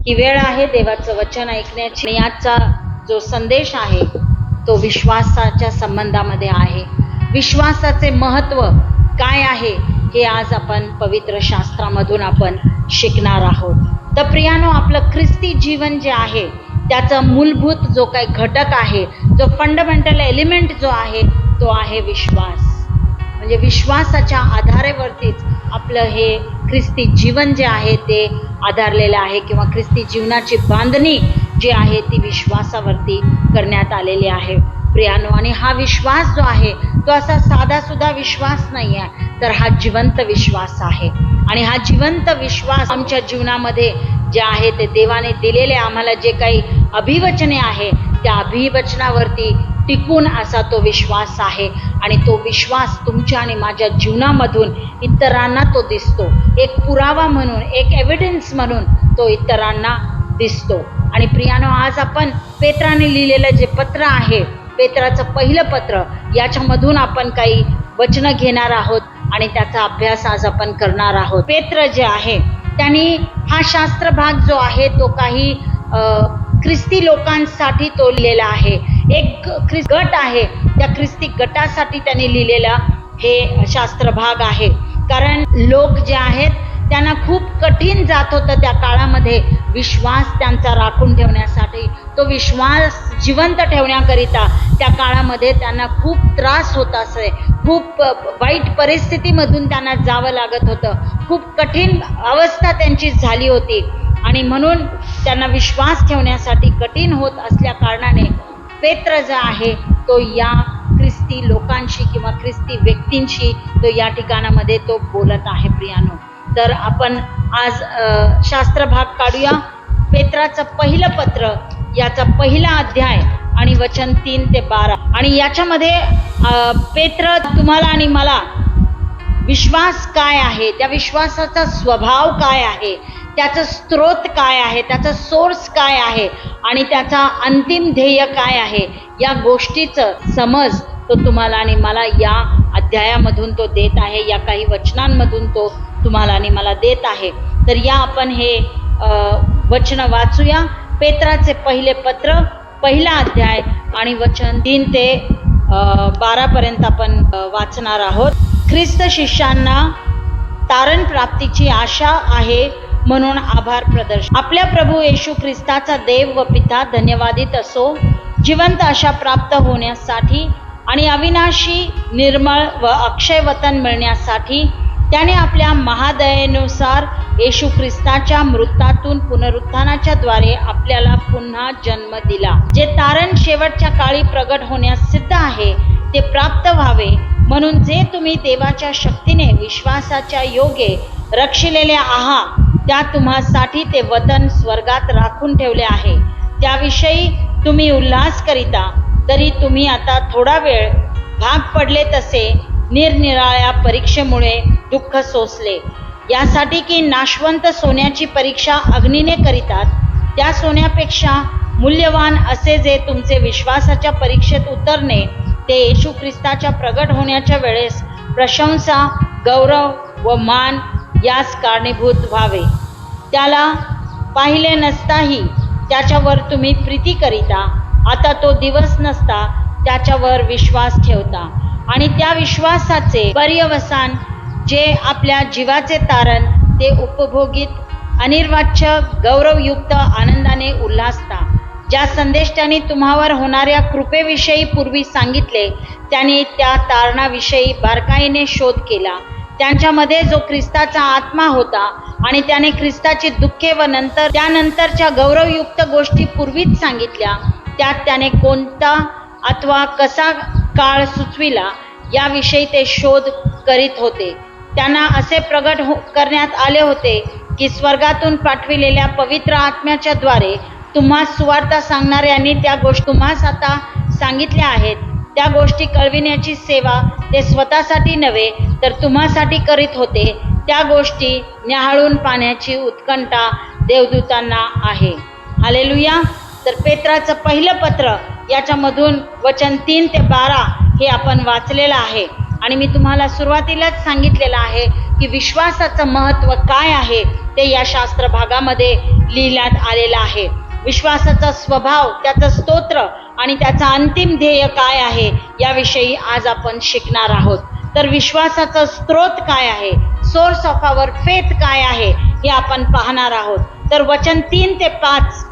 ही वेळ आहे देवाचं वचन ऐकण्याची आणि आजचा जो संदेश आहे तो विश्वासाच्या संबंधामध्ये आहे. विश्वासाचे महत्त्व काय आहे हे आज आपण पवित्र शास्त्रामधून आपण शिकणार आहोत. तर प्रियानो, आपलं ख्रिस्ती जीवन जे आहे त्याचा मूलभूत जो काही घटक आहे, जो फंडामेंटल एलिमेंट जो आहे तो आहे विश्वास. म्हणजे विश्वासाच्या आधारावरतीच आपलं हे ख्रिस्ती जीवन जे आहे ते आधारलेलं आहे, किंवा ख्रिस्ती जीवनाची बांधणी जी आहे ती विश्वासावरती करण्यात आलेली आहे प्रियानो. आणि हा विश्वास जो आहे तो असा साधा सुद्धा विश्वास नाही आहे, तर हा जिवंत विश्वास आहे. आणि हा जिवंत विश्वास आमच्या जीवनामध्ये जे आहे ते देवाने दिलेले आम्हाला जे काही अभिवचने आहे त्या अभिवचनावरती टिकून असा तो विश्वास आहे. आणि तो विश्वास तुमच्या आणि माझ्या जीवनामधून इतरांना तो दिसतो, एक पुरावा म्हणून, एक एव्हिडन्स म्हणून तो इतरांना दिसतो. आणि प्रियानो, आज आपण पेत्राने लिहिलेलं जे पत्र आहे, पेत्राचं पहिलं पत्र, याच्यामधून आपण काही वचनं घेणार आहोत आणि त्याचा अभ्यास आज आपण करणार आहोत. पेत्र जे आहे त्यांनी हा शास्त्र भाग जो आहे तो काही ख्रिस्ती लोकांसाठी तो लिहिलेला आहे. एक गट आहे, त्या ख्रिस्ती गटासाठी त्यांनी लिहिलेला हे शास्त्र भाग आहे. कारण लोक जे आहेत त्यांना खूप कठीण जात होतं त्या काळामध्ये विश्वास त्यांचा राखून ठेवण्यासाठी, तो विश्वास जिवंत ठेवण्याकरिता त्या काळामध्ये त्यांना खूप त्रास होत असे, खूप वाईट परिस्थितीमधून त्यांना जावं लागत होतं, खूप कठीण अवस्था त्यांची झाली होती. आणि म्हणून त्यांना विश्वास ठेवण्यासाठी कठीण होत असल्या कारणाने पेत्र जो आहे तो या ख्रिस्ती लोकांशी किंवा ख्रिस्ती व्यक्तींशी तो या ठिकाणामध्ये तो बोलत आहे प्रियानो. तर आपण आज शास्त्र भाग काढूया. पेत्राचं पहिलं पत्र, याचा पहिला अध्याय आणि वचन 3 ते 12. आणि याच्यामध्ये पेत्र तुम्हाला आणि मला विश्वास काय आहे, त्या विश्वासाचा स्वभाव काय आहे, त्याचं स्रोत काय आहे, त्याचा सोर्स काय आहे आणि त्याचा अंतिम ध्येय काय आहे, या गोष्टीचं समज तो तुम्हाला आणि मला या अध्यायामधून तो देत आहे, या काही वचनांमधून तो तुम्हाला आणि मला देत आहे. तर या आपण हे वचन वाचूया. पेत्राचे पहिले पत्र, पहिला अध्याय आणि वचन 3 ते 12 पर्यंत आपण वाचणार आहोत. ख्रिस्त शिष्यांना तारण प्राप्तीची आशा आहे म्हणून आभार प्रदर्शन. आपल्या प्रभू येशू ख्रिस्ताचा देव व पिता धन्यवादित असो, जिवंत आशा प्राप्त होण्यासाठी आणि अविनाशी, निर्मळ व अक्षय वतन मिळण्यासाठी त्याने आपल्या महादयेनुसार येशू ख्रिस्ताच्या मृतातून पुनरुत्थानाच्या द्वारे आपल्याला पुन्हा जन्म दिला. जे तारण शेवटच्या काळी प्रगट होण्यास सिद्ध आहे ते प्राप्त व्हावे म्हणून जे तुम्ही देवाच्या शक्तीने विश्वासाच्या योगे रक्षिलेले आहात, त्या तुम्हासाठी ते वतन स्वर्गात राखून ठेवले आहे. त्याविषयी तुम्ही उल्हास करिता, तरी तुम्ही आता थोडा वेळ भाग पडले तसे निरनिराळ्या परीक्षेमुळे दुःख सोसले, यासाठी की नाशवंत सोन्याची परीक्षा अग्नीने करितात, त्या सोन्यापेक्षा मूल्यवान असे जे तुमचे विश्वासाच्या परीक्षेत उतरणे, ते येशू ख्रिस्ताच्या प्रगट होण्याच्या वेळेस प्रशंसा, गौरव व मान यास कारणीभूत व्हावे. त्याला पाहिले नसताही त्याच्यावर तुम्ही प्रीती करिता, आता तो दिवस नसता त्याच्यावर विश्वास ठेवता आणि त्या विश्वासाचे पर्यवसान जे आपल्या जीवाचे तारण, ते उपभोगीत अनिर्वाच्य गौरवयुक्त आनंदाने उल्हासता. ज्या संदेष्टाने तुम्हावर होणाऱ्या कृपेविषयी पूर्वी सांगितले, त्याने त्या तारणाविषयी बारकाईने शोध केला. त्यांच्यामध्ये जो ख्रिस्ताचा आत्मा होता आणि त्याने ख्रिस्ताची दुःखे व त्यानंतरच्या गौरवयुक्त गोष्टी पूर्वीच सांगितल्या, त्यात त्याने कोणता अथवा कसा काळ सुचविला याविषयी ते शोध करीत होते. त्यांना असे प्रगट करण्यात आले होते की स्वर्गातून पाठविलेल्या पवित्र आत्म्याच्या द्वारे तुम्हा सुवार्ता सांगणाऱ्यांनी त्या गोष्टी तुम्हास आता सांगितल्या आहेत. त्या गोष्टी कळविण्याची सेवा ते स्वतःसाठी नव्हे तर तुम्हासाठी करीत होते. त्या गोष्टी न्याहाळून पाहण्याची उत्कंठा देवदूतांना आहे. हालेलुया. तर पेत्राचं पहिलं पत्र, याच्यामधून वचन 3 ते 12 हे आपण वाचलेलं आहे. आणि मी तुम्हाला सुरुवातीलाच सांगितलेलं आहे की विश्वासाचं महत्त्व काय आहे ते या शास्त्र भागामध्ये लिहिण्यात आलेलं आहे. विश्वासाचा स्वभाव, त्याचं स्तोत्र आणि त्याचा अंतिम ध्येय काय आहे याविषयी आज आपण शिकणार आहोत. तर विश्वासाचा स्रोत काय आहे, सोर्स ऑफ आवर फेथ काय आहे हे आपण पाहणार आहोत. तर वचन 3 ते 5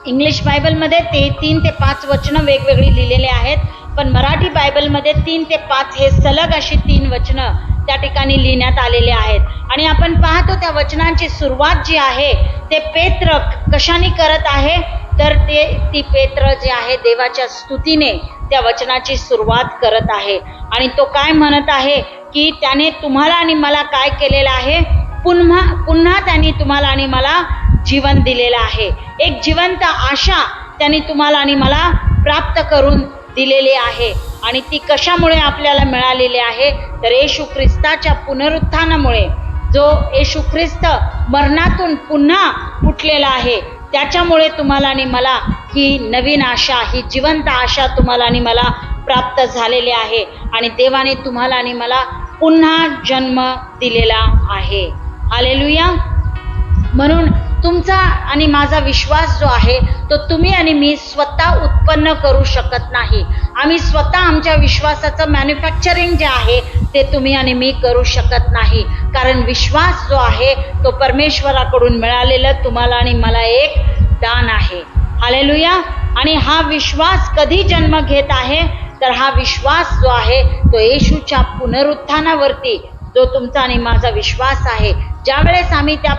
इंग्लिश बायबलमध्ये ते 3 ते 5 वचनं वेगवेगळी लिहिलेले आहेत, पण मराठी बायबलमध्ये 3 ते 5 हे सलग अशी 3 वचनं त्या ठिकाणी लिहिण्यात आलेले आहेत. आणि आपण पाहतो त्या वचनांची सुरुवात जी आहे ते पेत्र कशाने करत आहे, तर ती पेत्र जे आहे देवाच्या स्तुतीने त्या वचनाची सुरुवात करत आहे. आणि तो काय म्हणत आहे की त्याने तुम्हाला आणि मला काय केलेलं आहे, पुन्हा त्यांनी तुम्हाला आणि मला जीवन दिलेलं आहे. एक जिवंत आशा त्यांनी तुम्हाला आणि मला प्राप्त करून दिलेली आहे. आणि ती कशामुळे आपल्याला मिळालेली आहे, तर येशू ख्रिस्ताच्या पुनरुत्थानामुळे. जो येशू ख्रिस्त मरणातून पुन्हा उठलेला आहे त्याच्यामुळे तुम्हाला आणि मला ही नवीन आशा, ही जिवंत आशा तुम्हाला आणि मला प्राप्त झालेली आहे. आणि देवाने तुम्हाला आणि मला पुन्हा जन्म दिलेला आहे. हालेलुया. म्हणून तुमचा आणि माझा विश्वास जो आहे तो तुम्ही आणि मी स्वतः उत्पन्न करू शकत नाही. आम्ही स्वतः आमच्या विश्वासाचं मॅन्युफॅक्चरिंग जे आहे ते तुम्ही आणि मी करू शकत नाही. कारण विश्वास जो आहे तो परमेश्वराकडून मिळालेलं तुम्हाला आणि मला एक दान आहे. हालेलुया. आणि हा विश्वास कधी जन्म घेत आहे, तर हा विश्वास जो आहे तो येशूच्या पुनरुत्थानावरती जो तुमचा आणि माझा विश्वास आहे, ज्यावेळेस आम्ही त्या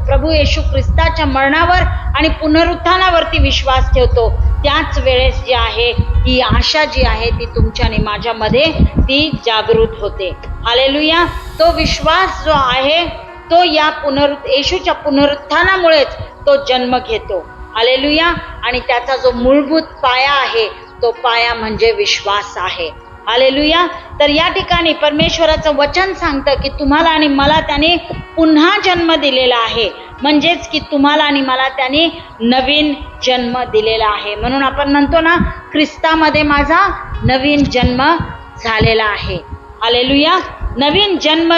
प्रभू येशू ख्रिस्ताच्या मरणावर आणि पुनरुत्थानावरती विश्वास ठेवतो त्याच वेळेस जी आहे ही आशा जी आहे ती तुमच्या आणि माझ्यामध्ये ती जागृत होते. हालेलुया. तो विश्वास जो आहे तो या येशूच्या पुनरुत्थानामुळेच तो जन्म घेतो. हालेलुया. आणि त्याचा जो मूलभूत पाया आहे तो पाया म्हणजे विश्वास आहे. हालेलुया. तर या ठिकाणी परमेश्वराचं वचन सांगतं की तुम्हाला आणि मला त्याने पुन्हा जन्म दिलेला आहे. म्हणजेच की तुम्हाला आणि मला त्याने नवीन जन्म दिलेला आहे. म्हणून आपण म्हणतो ना, ख्रिस्तामध्ये माझा नवीन जन्म झालेला आहे. हालेलुया. नवीन जन्म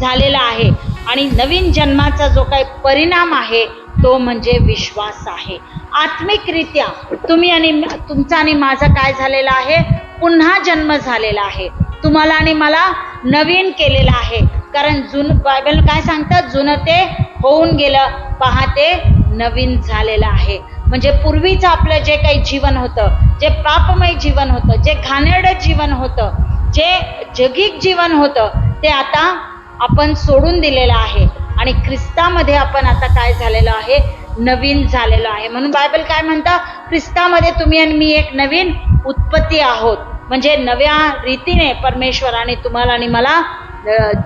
झालेला आहे. आणि नवीन जन्माचा जो काही परिणाम आहे तो म्हणजे विश्वास आहे. आत्मिकरित्या तुम्ही आणि तुमचा आणि माझा काय झालेला आहे, पुन्हा जन्म झालेला आहे. तुम्हाला आणि मला नवीन केलेला आहे. कारण बायबल काय सांगतात, जुनं ते होऊन गेलं, पहा ते नवीन झालेलं आहे. म्हणजे पूर्वीचं आपलं जे काही जीवन होतं, जे पापमय जीवन होतं, जे घाणेरडं जीवन होतं, जे जगिक जीवन होतं, ते आता आपण सोडून दिलेलं आहे. आणि ख्रिस्तामध्ये आपण आता काय झालेलं आहे, नवीन झालेलो आहे. म्हणून बायबल काय म्हणतं, ख्रिस्तामध्ये तुम्ही आणि मी एक नवीन उत्पत्ती आहोत. म्हणजे नव्या रीतीने परमेश्वराने तुम्हाला आणि मला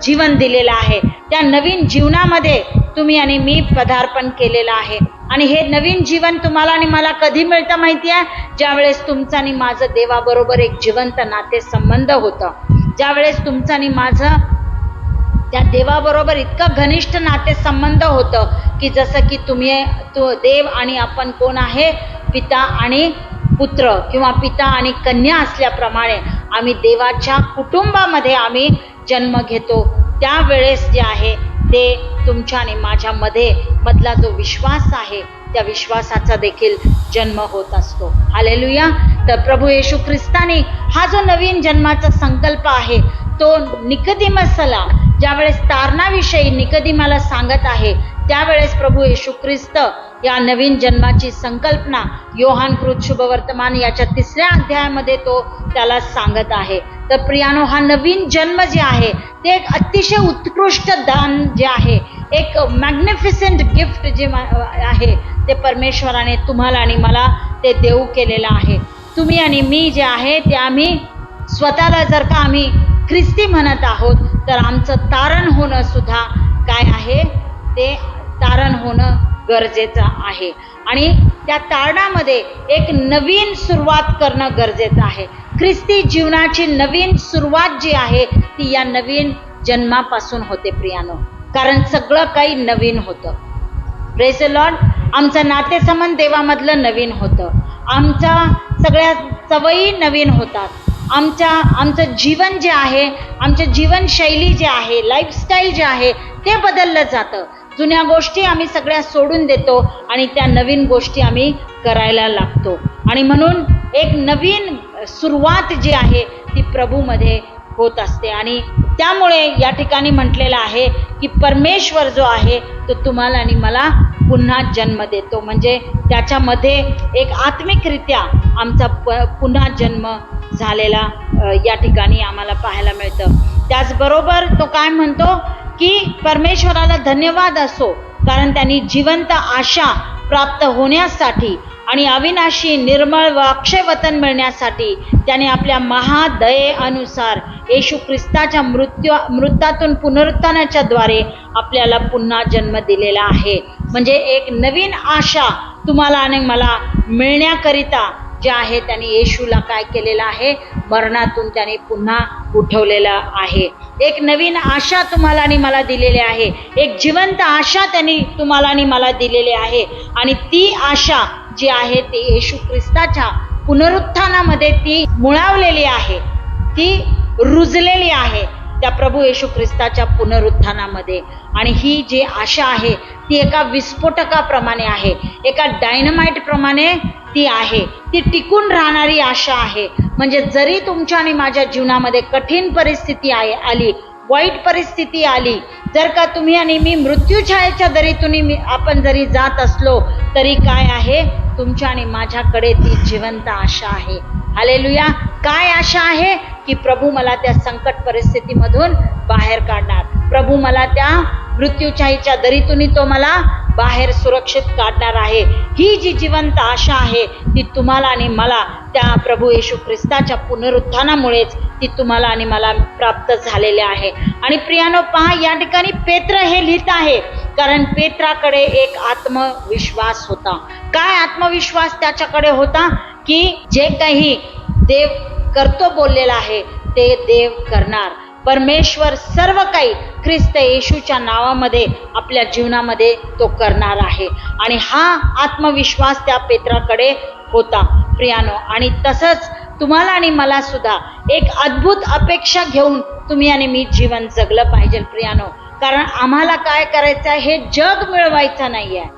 जीवन दिलेलं आहे. त्या नवीन जीवनामध्ये तुम्ही आणि मी पदार्पण केलेलं आहे. आणि हे नवीन जीवन तुम्हाला आणि मला कधी मिळतं माहिती आहे, ज्यावेळेस तुमचं आणि माझं देवाबरोबर एक जिवंत नातेसंबंध होतं. ज्यावेळेस तुमचं आणि माझं त्या देवाबरोबर इतकं घनिष्ठ नातेसंबंध होतं की जसं की देव आणि आपण कोण आहे, पिता आणि पुत्र किंवा पिता आणि कन्या असल्याप्रमाणे आम्ही देवाच्या कुटुंबामध्ये आम्ही जन्म घेतो. त्यावेळेस जे आहे ते तुमच्या आणि माझ्यामध्ये मधला जो विश्वास आहे त्या विश्वासाचा देखील जन्म होत असतो. हालेलुया. तर प्रभू येशू ख्रिस्ताने हा जो नवीन जन्माचा संकल्प आहे तो निकोदेमसला ज्यावेळेस तारणाविषयी निकोदेमाला सांगत आहे, त्यावेळेस प्रभू येशू ख्रिस्त या नवीन जन्माची संकल्पना योहानकृत शुभवर्तमान याच्या 3ऱ्या अध्यायामध्ये तो त्याला सांगत आहे. तर प्रियानो, हा नवीन जन्म जे आहे ते एक अतिशय उत्कृष्ट दान जे आहे, एक मॅग्निफिसंट गिफ्ट जे आहे ते परमेश्वराने तुम्हाला आणि मला ते देऊ केलेलं आहे. तुम्ही आणि मी जे आहे ते आम्ही स्वतःला जर का आम्ही ख्रिस्ती म्हणत आहोत तर आमचं तारण होणं सुद्धा काय आहे, ते तारण होणं गरजेचं आहे. आणि त्या तारणामध्ये एक नवीन सुरुवात करणं गरजेचं आहे. ख्रिस्ती जीवनाची नवीन सुरुवात जी आहे ती या नवीन जन्मापासून होते प्रियानो. कारण सगळं काही नवीन होतं. Praise the Lord. आमचं नातेसंबंध देवामधलं नवीन होतं. आमच्या सगळ्या सवयी नवीन होतात. आमचं जीवन जे आहे, आमची जीवनशैली जे आहे, लाईफस्टाईल जे आहे ते बदललं जातं. जुन्या गोष्टी आम्ही सगळ्या सोडून देतो आणि त्या नवीन गोष्टी आम्ही करायला लागतो. आणि म्हणून एक नवीन सुरुवात जी आहे ती प्रभूमध्ये होत असते. आणि त्यामुळे या ठिकाणी म्हटलेलं आहे की परमेश्वर जो आहे तो तुम्हाला आणि मला पुन्हा जन्म देतो. म्हणजे त्याच्यामध्ये एक आत्मिकरित्या आमचा पुन्हा जन्म झालेला या ठिकाणी आम्हाला पाहायला मिळतं. त्याचबरोबर तो काय म्हणतो की परमेश्वराला धन्यवाद असो, कारण त्यांनी जिवंत आशा प्राप्त होण्यासाठी आणि अविनाशी निर्मळ व अक्षय वतन मिळण्यासाठी त्याने आपल्या महादयेनुसार येशू ख्रिस्ताच्या मृत्यूतून पुनरुत्थानाच्या द्वारे आपल्याला पुन्हा जन्म दिलेला आहे. म्हणजे एक नवीन आशा तुम्हाला आणि मला मिळण्याकरिता जे आहे त्यांनी येशूला काय केलेलं आहे, मरणातून त्याने पुन्हा उठवलेला आहे. एक नवीन आशा तुम्हाला आणि मला दिलेली आहे, एक जिवंत आशा त्यांनी तुम्हाला आणि मला दिलेली आहे. आणि ती आशा जी आहे ती येशू ख्रिस्ताच्या पुनरुत्थानामध्ये ती मुळावलेली आहे, ती रुजलेली आहे त्या प्रभू येशू ख्रिस्ताच्या पुनरुत्थानामध्ये. आणि ही जी आशा आहे ती एका विस्फोटकाप्रमाणे आहे, एका डायनमाइट प्रमाणे ती आहे, ती टिकून राहणारी आशा आहे. म्हणजे जरी तुमच्या आणि माझ्या जीवनामध्ये कठीण परिस्थिती आली, वाईट परिस्थिती आली, जर का तुम्ही आणि मी मृत्यूछायेच्या दरीतून आपण जरी जात असलो तरी काय आहे, तुमच्या आणि माझ्याकडे ती जिवंत आशा आहे. हालेलुया. काय आशा आहे की प्रभू मला त्या संकट परिस्थितीमधून बाहेर काढणार, प्रभू मला त्या मृत्यूछायेच्या दरीतून तो मला बाहेर सुरक्षित काढणार आहे. ही जी जिवंत आशा आहे ती तुम्हाला आणि मला त्या प्रभू येशू ख्रिस्ताच्या पुनरुत्थानामुळेच ती तुम्हाला आणि मला प्राप्त झालेली आहे. आणि प्रियानो पहा, या ठिकाणी पेत्र हे लिहित आहे कारण पेत्राकडे एक आत्मविश्वास होता. काय आत्मविश्वास त्याच्याकडे होता की जे काही देव करतो बोललेला आहे ते देव करणार. परमेश्वर सर्व काही ख्रिस्त येशूच्या नावामध्ये आपल्या जीवनामध्ये तो करणार आहे. आणि हा आत्मविश्वास त्या पेत्राकडे होता प्रियानो. आणि तसंच तुम्हाला आणि मला सुद्धा एक अद्भुत अपेक्षा घेऊन तुम्ही आणि मी जीवन जगलं पाहिजे प्रियानो. कारण आम्हाला काय करायचं आहे, हे जग मिळवायचं नाही आहे,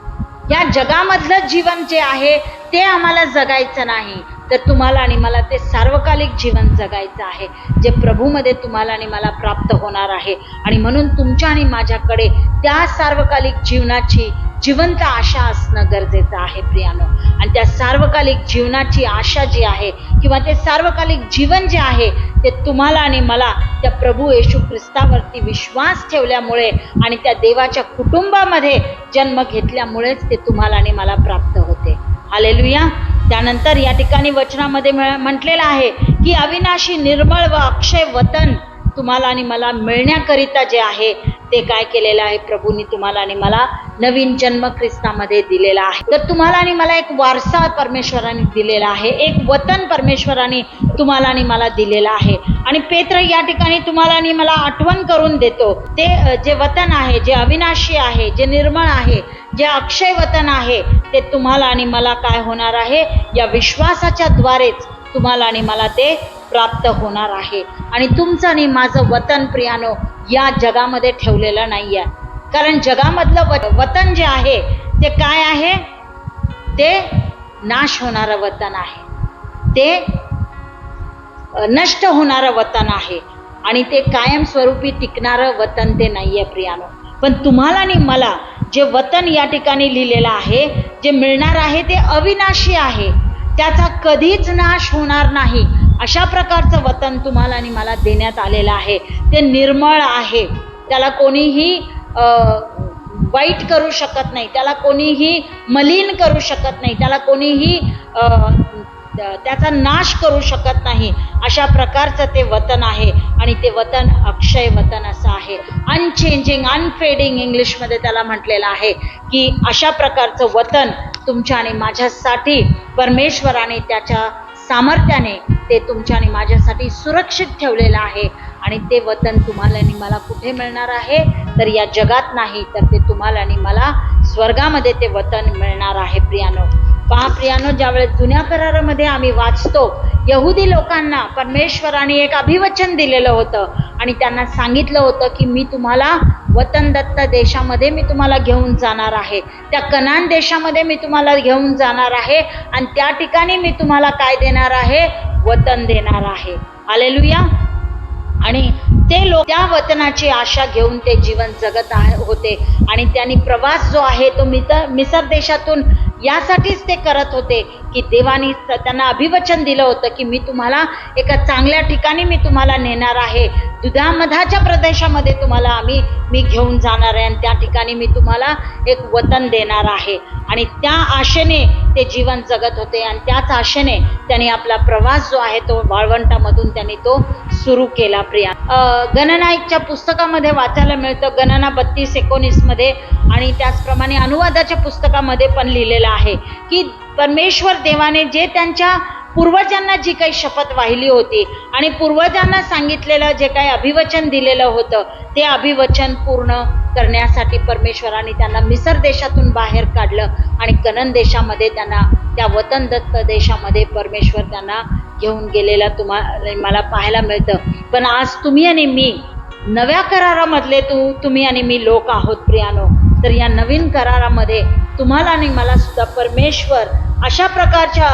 या जगामधलं जीवन जे आहे ते आम्हाला जगायचं नाही, तर तुम्हाला आणि मला ते सार्वकालिक जीवन जगायचं आहे जे प्रभूमध्ये तुम्हाला आणि मला प्राप्त होणार आहे. आणि म्हणून तुमच्या आणि माझ्याकडे त्या सार्वकालिक जीवनाची जिवंत आशा असणं गरजेचं आहे प्रियानो. आणि त्या सार्वकालिक जीवनाची आशा जी आहे किंवा ते सार्वकालिक जीवन जे आहे ते तुम्हाला आणि मला त्या प्रभू येशू ख्रिस्तावरती विश्वास ठेवल्यामुळे आणि त्या देवाच्या कुटुंबामध्ये जन्म घेतल्यामुळेच ते तुम्हाला आणि मला प्राप्त होते. हालेलुया. त्यानंतर या ठिकाणी वचनामध्ये म्हटलेलं आहे की अविनाशी निर्मळ व अक्षय वतन तुम्हाला आणि मला मिळण्याकरिता जे आहे ते काय केलेलं आहे, प्रभूंनी तुम्हाला आणि मला नवीन जन्म ख्रिस्तामध्ये दिलेला आहे. तर तुम्हाला आणि मला एक वारसा परमेश्वराने दिलेला आहे, एक वतन परमेश्वराने तुम्हाला आणि मला दिलेला आहे. आणि पेत्र या ठिकाणी तुम्हाला आणि मला आठवण करून देतो, ते जे वतन आहे, जे अविनाशी आहे, जे निर्मळ आहे, जे अक्षय वतन आहे, ते तुम्हाला आणि मला काय होणार आहे, या विश्वासाच्या द्वारेच तुम्हाला आणि मला ते प्राप्त होणार आहे. आणि तुमचं आणि माझं वतन प्रियानो या जगामध्ये ठेवलेलं नाही आहे. कारण जगामधलं वतन जे आहे ते काय आहे, ते नाश होणारं वतन आहे, ते नष्ट होणारं वतन आहे आणि ते कायमस्वरूपी टिकणारं वतन ते नाही आहे प्रियानो. पण तुम्हाला आणि मला जे वतन या ठिकाणी लिहिलेलं आहे, जे मिळणार आहे ते अविनाशी आहे, त्याचा कधीच नाश होणार नाही. अशा प्रकारचं वतन तुम्हाला आणि मला देण्यात आलेलं आहे. ते निर्मळ आहे, त्याला कोणीही वाईट करू शकत नाही, त्याला कोणीही मलिन करू शकत नाही, त्याला कोणीही त्याचा नाश करू शकत नाही. अशा प्रकारचं ते वतन आहे. आणि ते वतन अक्षय वतन असं आहे, अनचेंजिंग, अनफेडिंग इंग्लिशमध्ये त्याला म्हटलेलं आहे की अशा प्रकारचं वतन तुमच्या आणि माझ्यासाठी परमेश्वराने त्याच्या सामर्थ्याने ते तुमच्या आणि माझ्यासाठी सुरक्षित ठेवलेलं आहे. आणि ते वतन तुम्हाला आणि मला कुठे मिळणार आहे, तर या जगात नाही, तर ते तुम्हाला आणि मला स्वर्गामध्ये ते वतन मिळणार आहे प्रियानो. पहा प्रियानो, ज्यावेळेस जुन्या करारामध्ये आम्ही वाचतो, यहुदी लोकांना परमेश्वराने एक अभिवचन दिलेलं होतं आणि त्यांना सांगितलं होतं की मी तुम्हाला वतनदत्त देशामध्ये मी तुम्हाला घेऊन जाणार आहे, त्या कनान देशामध्ये मी तुम्हाला घेऊन जाणार आहे आणि त्या ठिकाणी मी तुम्हाला काय देणार आहे? वतन देणार आहे. हालेलुया. आणि ते लोक त्या वतनाची आशा घेऊन ते जीवन जगत होते आणि त्यांनी प्रवास जो आहे तो मिसर देशातून यासाठीच ते करत होते की देवानी त्यांना अभिवचन दिलं होतं की मी तुम्हाला एका चांगल्या ठिकाणी मी तुम्हाला नेणार आहे, दुधामधाच्या प्रदेशामध्ये तुम्हाला मी घेऊन जाणार आहे आणि त्या ठिकाणी मी तुम्हाला एक वतन देणार आहे. आणि त्या आशेने ते जीवन जगत होते आणि त्याच आशेने त्यांनी आपला प्रवास जो आहे तो वाळवंटामधून त्यांनी तो सुरू केला. प्रिया, गणनायकच्या पुस्तकामध्ये वाचायला मिळतं, गणना 32:19 मध्ये, आणि त्याचप्रमाणे अनुवादाच्या पुस्तकामध्ये पण लिहिलेलं आहे की परमेश्वर देवाने जे त्यांच्या पूर्वजांना जी काही शपथ वाहिली होती आणि पूर्वजांना सांगितलेलं जे काही अभिवचन दिलेलं होतं ते अभिवचन पूर्ण करण्यासाठी परमेश्वराने त्यांना मिसर देशातून बाहेर काढलं आणि कनान देशामध्ये त्यांना त्या वतनदत्त देशामध्ये परमेश्वर त्यांना घेऊन गेलेला मला पाहायला मिळतं. पण आज तुम्ही आणि मी नव्या करारामधले तुम्ही आणि मी लोक आहोत प्रियानो. तर या नवीन करारामध्ये तुम्हाला आणि मला सुद्धा परमेश्वर अशा प्रकारच्या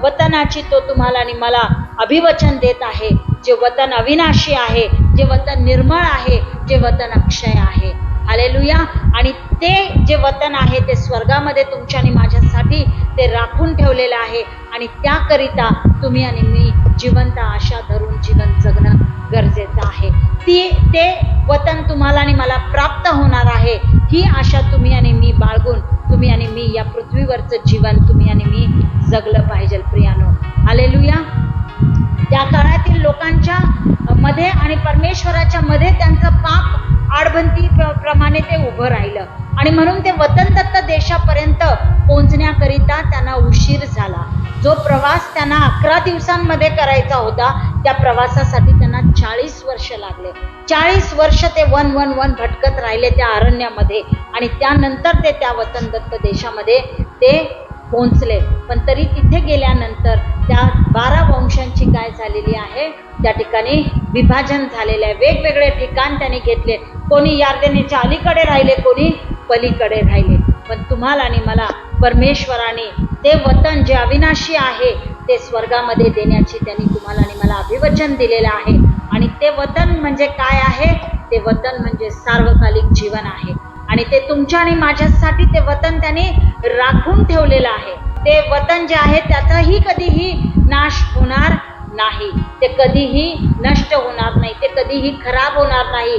वतनाची तो तुम्हाला आणि मला अभिवचन देत आहे, जे वतन अविनाशी आहे, जे वतन निर्मळ आहे, जे वतन अक्षय आहे. हालेलुया. आणि ते जे वतन आहे ते स्वर्गामध्ये तुमच्या आणि माझ्यासाठी ते राखून ठेवलेलं आहे आणि त्याकरिता तुम्ही आणि मी जिवंत आशा धरून जीवन जगणं गरजेचं आहे. ते वतन तुम्हाला आणि मला प्राप्त होणार आहे, ही आशा तुम्ही आणि मी बाळगून तुम्ही आणि मी या पृथ्वीवरचं जीवन तुम्ही आणि मी जगलं पाहिजे प्रियानो. हालेलुया. त्या काळातील लोकांच्या मध्ये आणि परमेश्वराच्या मध्ये त्यांचं पाप आडबंती प्रमाणे ते उभं राहिलं आणि म्हणून ते वतनदत्त देशापर्यंत पोहोचण्याकरिता त्यांना उशीर झाला. जो प्रवास त्यांना 11 दिवसांमध्ये करायचा होता त्या प्रवासासाठी त्यांना 40 वर्ष लागले. 40 वर्ष ते वन भटकत राहिले त्या अरण्यामध्ये आणि त्यानंतर ते त्या वतनदत्त देशामध्ये ते पोहोचले. पण तरी तिथे गेल्यानंतर त्या 12 वंशांची काय झालेली आहे, त्या ठिकाणी विभाजन झालेले आहे. वेगवेगळे ठिकाण त्यांनी घेतले, कोणी यार्देनेच्या अलीकडे राहिले, कोणी पलीकडे राहिले. पण तुम्हाला आणि मला परमेश्वराने ते वतन जे अविनाशी आहे ते स्वर्गामध्ये देण्याची त्यांनी तुम्हाला आणि मला अभिवचन दिलेलं आहे. आणि ते वतन म्हणजे काय आहे? ते वतन म्हणजे सार्वकालिक जीवन आहे आणि ते तुमच्या आणि माझ्यासाठी ते वतन त्यांनी राखून ठेवलेलं आहे. ते वतन जे आहे त्याचाही कधीही नाश होणार नाही, ते कधीही नष्ट होणार नाही, ते कधीही खराब होणार नाही,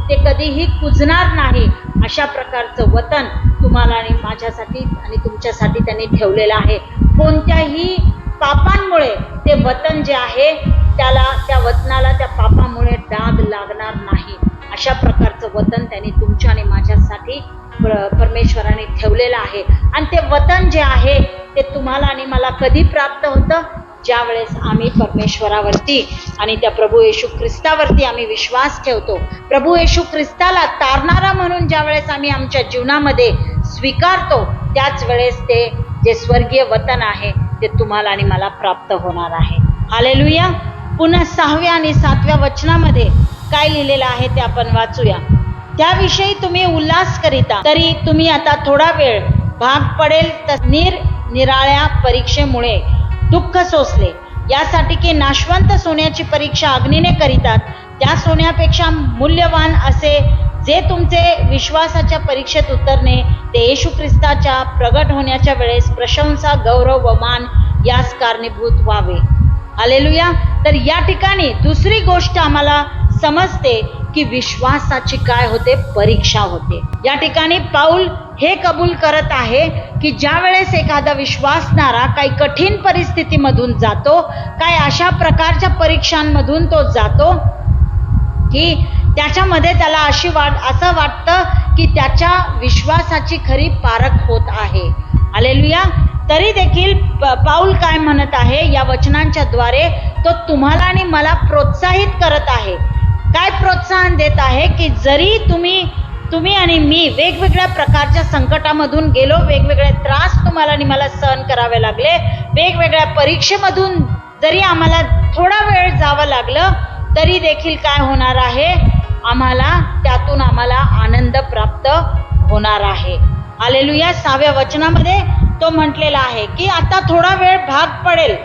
ते कधीही कुजणार नाही. अशा प्रकारचं वतन तुम्हाला आणि माझ्यासाठी आणि तुमच्यासाठी त्यांनी ठेवलेलं आहे. कोणत्याही पापांमुळे ते वतन जे आहे त्या वतनाला त्या पापामुळे डाग लागणार नाही. अशा प्रकारचं वतन त्यांनी तुमच्या आणि माझ्यासाठी परमेश्वराने ठेवलेलं आहे. आणि ते वतन जे आहे ते तुम्हाला आणि मला कधी प्राप्त होतं? ज्या वेळेस आम्ही परमेश्वरावरती आणि त्या प्रभू येशू ख्रिस्तावरती आम्ही विश्वास ठेवतो. प्रभू येशू ख्रिस्ताला तारणारा म्हणून ज्या वेळेस आम्ही आमच्या जीवनामध्ये स्वीकारतो त्याच वेळेस ते जे स्वर्गीय वतन आहे ते तुम्हाला आणि मला प्राप्त होणार आहे. हालेलुया. पुन्हा 6व्या आणि 7व्या वचनामध्ये काय लिहिलेलं आहे ते आपण वाचूया. त्याविषयी तुम्ही उल्हास करिता तरी तुम्ही आता थोडा वेळ भाग पडेल तर निराळ्या परीक्षेमुळे दुःख सोसले, यासाठी की नाशवंत सोन्याची परीक्षा अग्नीने करीतात, त्या सोन्यापेक्षा मूल्यवान असे जे तुमचे विश्वासाच्या परीक्षेत उतरणे ते येशू ख्रिस्ताच्या प्रगट होण्याच्या वेळेस प्रशंसा, गौरव व मान यास कारणीभूत व्हावे. हालेलुया. तर या ठिकाणी दुसरी गोष्ट आम्हाला समजते की विश्वासाची काय होते? परीक्षा होते. या ठिकाणी पाऊल हे कबूल करत आहे की ज्या वेळेस एखादा विश्वासणारा काही कठीण परिस्थितीमधून जातो, काय अशा प्रकारच्या परीक्षांमधून तो जातो की त्याच्यामध्ये त्याला असं वाटतं की त्याच्या विश्वासाची खरी पारख होत आहे. हालेलुया. तरी देखील पाऊल काय म्हणत आहे या वचनांच्या द्वारे? तो तुम्हाला आणि मला प्रोत्साहित करत आहे. काय प्रोत्साहन देत आहे की जरी तुम्ही तुम्ही आणि मी वेगवेगळ्या प्रकारच्या संकटामधून गेलो, वेगवेगळे त्रास तुम्हाला आणि मला सहन करावे लागले, वेगवेगळ्या परीक्षेमधून जरी आम्हाला थोडा वेळ जावं लागलं तरी देखील काय होणार आहे, त्यातून आम्हाला आनंद प्राप्त होणार आहे. हालेलुया. 6व्या वचनामध्ये तो म्हटलेला आहे की आता थोडा वेळ भाग पडेल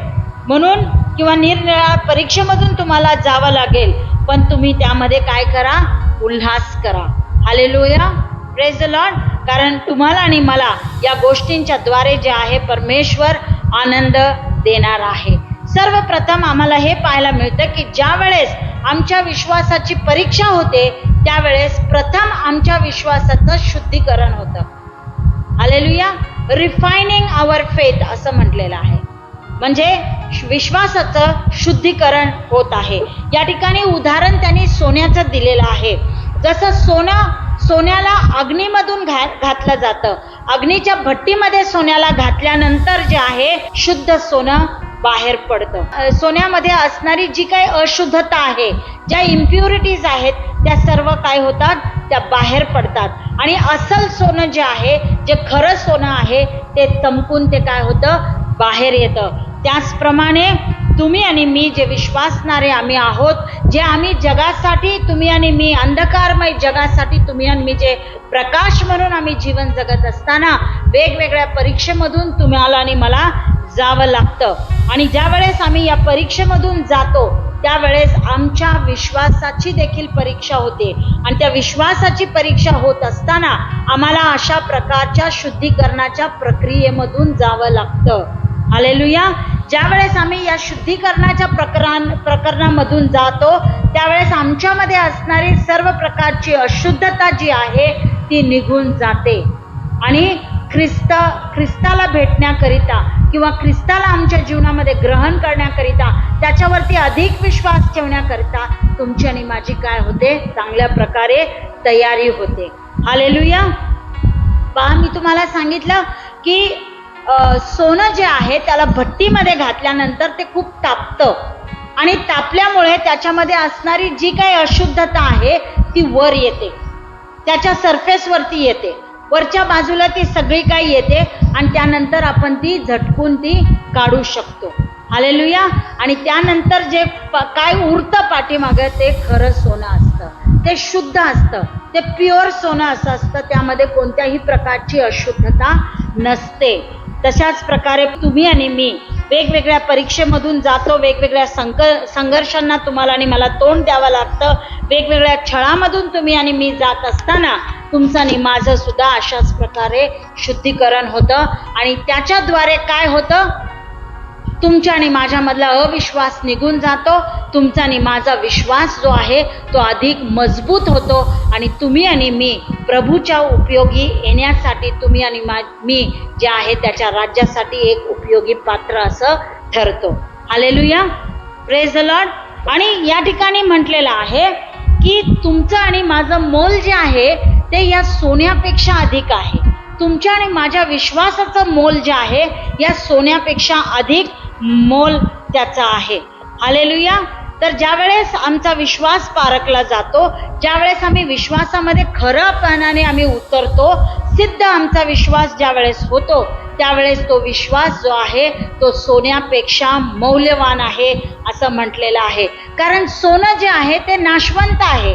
म्हणून किंवा निरनिराळ्या परीक्षेमधून तुम्हाला जावं लागेल, पण तुम्ही त्यामध्ये काय करा, उल्हास करा. हालेलुया. Praise the Lord. कारण तुम्हाला आणि मला या गोष्टींच्या द्वारे जे आहे परमेश्वर आनंद देणार आहे. सर्वप्रथम आम्हाला हे पाहायला मिळतं की ज्या वेळेस आमच्या विश्वासाची परीक्षा होते त्यावेळेस प्रथम आमच्या विश्वासाचं शुद्धीकरण होतं. हालेलुया. रिफायनिंग आवर फेथ असं म्हटलेलं आहे. म्हणजे विश्वासाचं शुद्धीकरण होत आहे. या ठिकाणी उदाहरण त्यांनी सोन्याचं दिलेलं आहे. जसं सोन्याला अग्नीमधून घातलं जातं, अग्नीच्या भट्टीमध्ये सोन्याला घातल्यानंतर जे आहे शुद्ध सोनं बाहेर पडतं. सोन्यामध्ये असणारी जी काही अशुद्धता आहे, ज्या इम्प्युरिटीज आहेत, त्या सर्व काय होतात, त्या बाहेर पडतात आणि अस्सल सोनं जे आहे, जे खरं सोनं आहे, ते चमकून ते काय होतं, बाहेर येतं. त्याचप्रमाणे तुम्ही आणि मी जे विश्वासणारे आम्ही आहोत, जे आम्ही जगासाठी, तुम्ही आणि मी अंधकारमय जगासाठी, तुम्ही आणि मी जे प्रकाश म्हणून आम्ही जीवन जगत असताना वेगवेगळ्या परीक्षेमधून तुम्हाला आणि मला जावं लागतं. आणि ज्या वेळेस आम्ही या परीक्षेमधून जातो त्यावेळेस आमच्या विश्वासाची देखील परीक्षा होते आणि त्या विश्वासाची परीक्षा होत असताना आम्हाला अशा प्रकारच्या शुद्धीकरणाच्या प्रक्रियेमधून जावं लागतं. हालेलुया. ज्या वेळेस आम्ही या शुद्धीकरणाच्या प्रकरणामधून जातो त्यावेळेस आमच्यामध्ये असणारी सर्व प्रकारची अशुद्धता जी आहे ती निघून जाते आणि ख्रिस्ताला भेटण्याकरिता किंवा ख्रिस्ताला आमच्या जीवनामध्ये ग्रहण करण्याकरिता, त्याच्यावरती अधिक विश्वास ठेवण्याकरिता तुमची आणि माझी काय होते, चांगल्या प्रकारे तयारी होते. हालेलुया. पहा, मी तुम्हाला सांगितलं की सोनं जे आहे त्याला भट्टीमध्ये घातल्यानंतर ते खूप तापतं आणि तापल्यामुळे त्याच्यामध्ये असणारी जी काही अशुद्धता आहे ती वर येते, त्याच्या सरफेसवरती येते, वरच्या बाजूला ती सगळी काही येते आणि त्यानंतर आपण ती झटकून ती काढू शकतो. हालेलुया. आणि त्यानंतर जे काय उरतं पाठीमागं ते खरं सोनं असतं, ते शुद्ध असतं, ते प्युअर सोनं असं असतं, त्यामध्ये कोणत्याही प्रकारची अशुद्धता नसते. तशाच प्रकारे तुम्ही आणि मी वेगवेगळ्या परीक्षेमधून जातो, वेगवेगळ्या संघर्षांना तुम्हाला आणि मला तोंड द्यावं लागतं, वेगवेगळ्या छळामधून तुम्ही आणि मी जात असताना तुमचं आणि माझं सुद्धा अशाच प्रकारे शुद्धीकरण होतं आणि त्याच्याद्वारे काय होतं, तुमच्या आणि माझ्यामधला अविश्वास निघून जातो, तुमचा आणि माझा विश्वास जो आहे तो अधिक मजबूत होतो आणि तुम्ही आणि मी प्रभूच्या उपयोगी येण्यासाठी, तुम्ही आणि मी जे आहे त्याच्या राज्यासाठी एक उपयोगी पात्र असं ठरतो. हालेलुया. Praise the Lord. आणि या ठिकाणी म्हटलेलं आहे की तुमचं आणि माझं मोल जे आहे ते या सोन्यापेक्षा अधिक आहे. तुमच्या आणि माझ्या विश्वासाचं मोल जे आहे या सोन्यापेक्षा अधिक मोल त्याचा आहे. हालेलुया. तर ज्या वेळेस आमचा विश्वास पारखला जातो, ज्या वेळेस आम्ही विश्वासामध्ये खरंपणाने आम्ही उतरतो, सिद्ध आमचा विश्वास ज्या वेळेस होतो त्यावेळेस तो विश्वास जो आहे तो सोन्यापेक्षा मौल्यवान आहे असं म्हटलेलं आहे. कारण सोनं जे आहे ते नाशवंत आहे.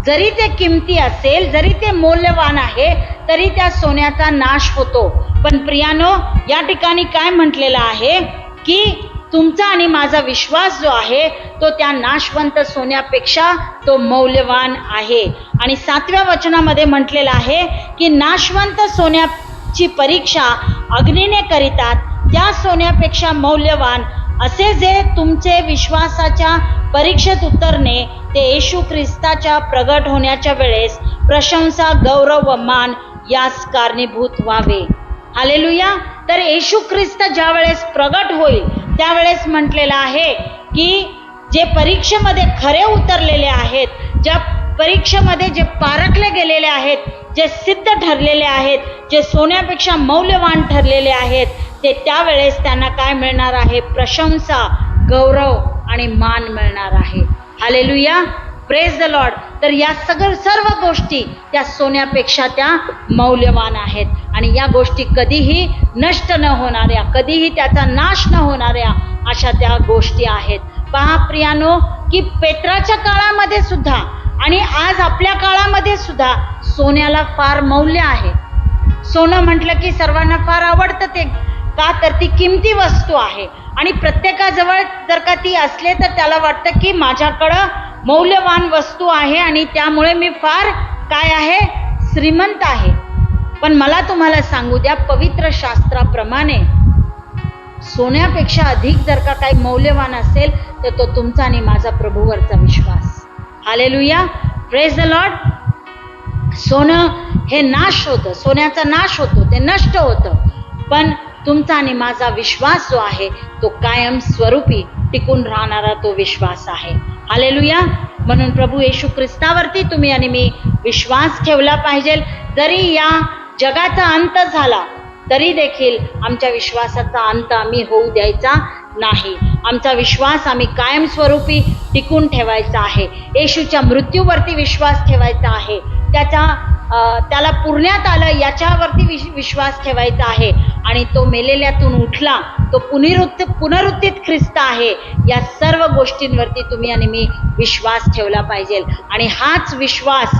जरी ते किमती असेल, जरी ते मौल्यवान आहे, तरी त्या सोन्याचा नाश होतो. पण प्रियानो, या ठिकाणी काय म्हटलेलं आहे की तुमचा आणि माझा विश्वास जो आहे तो त्या नाशवंत सोन्यापेक्षा तो मौल्यवान आहे. आणि 7व्या वचनामध्ये म्हटलेलं आहे की नाशवंत सोन्याची परीक्षा अग्नीने करीतात, त्या सोन्यापेक्षा मौल्यवान असे जे तुमचे विश्वासाच्या परीक्षेत उतरणे ते येशू ख्रिस्ताच्या प्रगट होण्याच्या वेळेस प्रशंसा, गौरव व मान यास कारणीभूत व्हावे. हालेलुया. तर येशू ख्रिस्त ज्या वेळेस प्रगट होईल त्यावेळेस म्हटलेलं आहे की जे परीक्षेमध्ये खरे उतरलेले आहेत, ज्या परीक्षेमध्ये जे पारखले गेलेले आहेत, जे सिद्ध ठरलेले आहेत, जे सोन्यापेक्षा मौल्यवान ठरलेले आहेत, ते त्यावेळेस त्यांना काय मिळणार आहे, प्रशंसा, गौरव आणि मान मिळणार आहे. हालेलुया. Praise the Lord. तर या सर्व गोष्टी त्या सोन्यापेक्षा त्या मौल्यवान आहेत. आणि या गोष्टी कधीही नष्ट न होणाऱ्या, कधीही त्याचा नाश न होणाऱ्या अशा त्या गोष्टी आहेत. पहा प्रियानो, की पेत्राच्या काळामध्ये सुद्धा आणि आज आपल्या काळामध्ये सुद्धा सोन्याला फार मौल्य आहे. सोनं म्हटलं की सर्वांना फार आवडतं ते, का तर ती किमती वस्तू आहे आणि प्रत्येकाजवळ जर का ती असले तर त्याला वाटतं की माझ्याकडं मौल्यवान वस्तू आहे आणि त्यामुळे मी फार काय आहे, श्रीमंत आहे. पण मला तुम्हाला सांगू द्या, पवित्र शास्त्राप्रमाणे सोन्यापेक्षा अधिक जर का काही मौल्यवान असेल तर तो तुमचा आणि माझा प्रभूवरचा विश्वास. Hallelujah, praise the Lord. सोनं हे नाश होतं, सोन्याचा नाश होतो, ते नष्ट होतं. पण तुमचा आणि माझा विश्वास जो आहे तो कायम स्वरूपी टिकून राहणारा तो विश्वास आहे. हालेलुया. म्हणून प्रभू येशू ख्रिस्तावरती तुम्ही आणि मी विश्वास ठेवला पाहिजे. जरी या जगाचा अंत झाला तरी देखील आमच्या विश्वासाचा अंत आम्ही होऊ द्यायचा नाही. आमचा विश्वास आम्ही कायमस्वरूपी टिकून ठेवायचा आहे. येशूच्या मृत्यूवरती विश्वास ठेवायचा आहे, त्याला पुरण्यात आलं याच्यावरती विश्वास ठेवायचा आहे. आणि तो मेलेल्यातून उठला, तो पुनरुत्थित ख्रिस्त आहे. या सर्व गोष्टींवरती तुम्ही आणि मी विश्वास ठेवला पाहिजे. आणि हाच विश्वास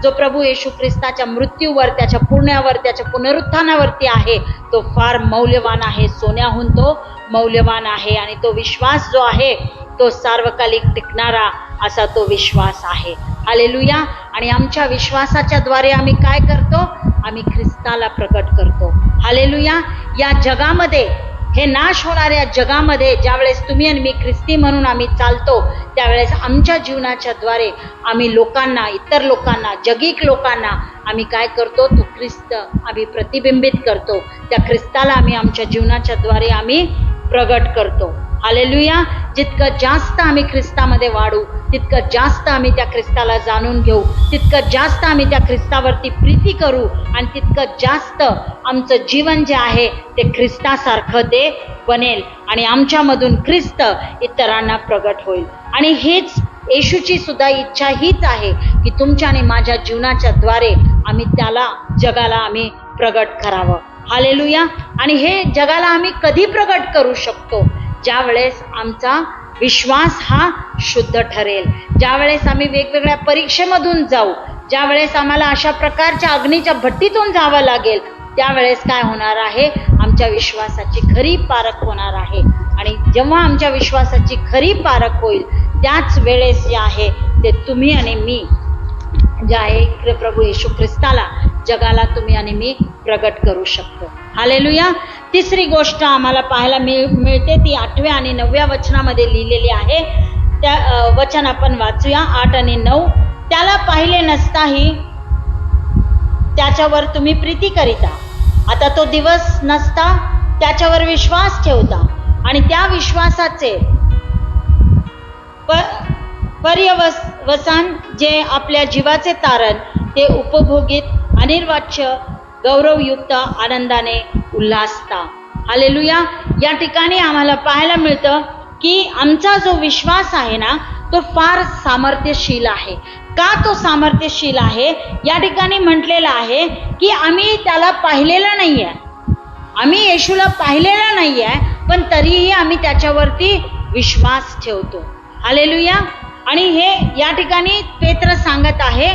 जो प्रभू येशू ख्रिस्ताच्या मृत्यूवर, त्याच्या पुण्यावर, त्याच्या पुनरुत्थानावरती आहे तो फार मौल्यवान आहे. सोन्याहून तो मौल्यवान आहे. आणि तो विश्वास जो आहे तो सार्वकालिक टिकणारा असा तो विश्वास आहे. हालेलुया. आणि आमच्या विश्वासाच्या द्वारे आम्ही काय करतो, आम्ही ख्रिस्ताला प्रकट करतो. हालेलुया. या जगामध्ये, हे नाश होणाऱ्या जगामध्ये ज्यावेळेस तुम्ही आणि मी ख्रिस्ती म्हणून आम्ही चालतो, त्यावेळेस आमच्या जीवनाच्या द्वारे आम्ही लोकांना, इतर लोकांना, जगिक लोकांना आम्ही काय करतो, तो ख्रिस्त आम्ही प्रतिबिंबित करतो. त्या ख्रिस्ताला आम्ही आमच्या जीवनाच्या द्वारे आम्ही प्रगट करतो. हालेलुया. जितकं जास्त आम्ही ख्रिस्तामध्ये वाढू, तितकं जास्त आम्ही त्या ख्रिस्ताला जाणून घेऊ, तितकं जास्त आम्ही त्या ख्रिस्तावरती प्रीती करू आणि तितकं जास्त आमचं जीवन जे आहे ते ख्रिस्तासारखं ते बनेल आणि आमच्यामधून ख्रिस्त इतरांना प्रगट होईल. आणि हीच येशूची सुद्धा इच्छा हीच आहे की तुमच्या आणि माझ्या जीवनाच्या द्वारे आम्ही त्याला, जगाला आम्ही प्रगट करावं. हालेलुया. आणि हे जगाला आम्ही कधी प्रगट करू शकतो, ज्यावेळेस आमचा विश्वास हा शुद्ध ठरेल, ज्यावेळेस आम्ही वेगवेगळ्या परीक्षेमधून जाऊ, ज्यावेळेस आम्हाला अशा प्रकारच्या अग्नीच्या भट्टीतून जावं लागेल, त्यावेळेस काय होणार आहे, आमच्या विश्वासाची खरी पारख होणार आहे. आणि जेव्हा आमच्या विश्वासाची खरी पारख होईल त्याच वेळेस जे आहे ते तुम्ही आणि मी जे आहे प्रभू येशू ख्रिस्ताला, जगाला तुम्ही आणि मी प्रगट करू शकतो. हालेलुया. तिसरी गोष्ट आम्हाला पाहायला मिळते, ती 8व्या आणि 9व्या वचनामध्ये लिहिलेली आहे. त्या वचन आपण वाचूया, 8 आणि 9. त्याला पाहिले नसताही त्याच्यावर तुम्ही प्रीती करिता, आता तो दिवस नसता त्याच्यावर विश्वास ठेवता आणि त्या विश्वासाचे पर्यवसान जे आपल्या जीवाचे तारण, ते उपभोगीत अनिर्वाच्य गौरवयुक्त आनंदाने उल्हासता. हालेलुया. या ठिकाणी आम्हाला पाहायला मिळतं की आमचा जो विश्वास आहे ना तो फार सामर्थ्यशील आहे. का तो सामर्थ्यशील आहे? या ठिकाणी म्हटलेलं आहे की आम्ही त्याला पाहिलेलं नाही आहे, आम्ही येशूला पाहिलेलं नाही आहे, पण तरीही आम्ही त्याच्यावरती विश्वास ठेवतो. हालेलुया. आणि हे या ठिकाणी पेत्र सांगत आहे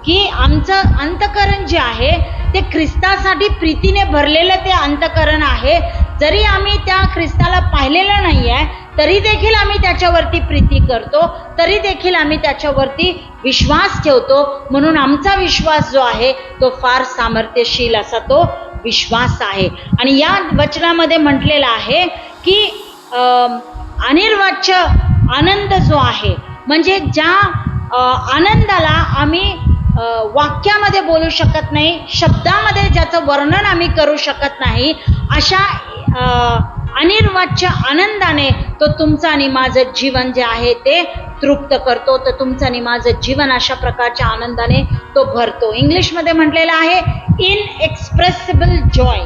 की आमचं अंतकरण जे आहे ते ख्रिस्तासाठी प्रीतीने भरलेलं ते अंतकरण आहे. जरी आम्ही त्या ख्रिस्ताला पाहिलेलं नाही आहे तरी देखील आम्ही त्याच्यावरती प्रीती करतो, तरी देखील आम्ही त्याच्यावरती विश्वास ठेवतो. म्हणून आमचा विश्वास जो आहे तो फार सामर्थ्यशील असा तो विश्वास आहे. आणि या वचनामध्ये म्हटलेलं आहे की अनिर्वाच्य आनंद जो आहे, म्हणजे ज्या आनंदाला आम्ही वाक्यामध्ये बोलू शकत नाही, शब्दामध्ये ज्याचं वर्णन आम्ही करू शकत नाही, अशा अनिर्वाच्य आनंदाने तो तुमचं आणि माझं जीवन जे आहे ते तृप्त करतो. तर तुमचं आणि माझं जीवन अशा प्रकारच्या आनंदाने तो भरतो. इंग्लिशमध्ये म्हटलेलं आहे इनएक्सप्रेसिबल जॉय.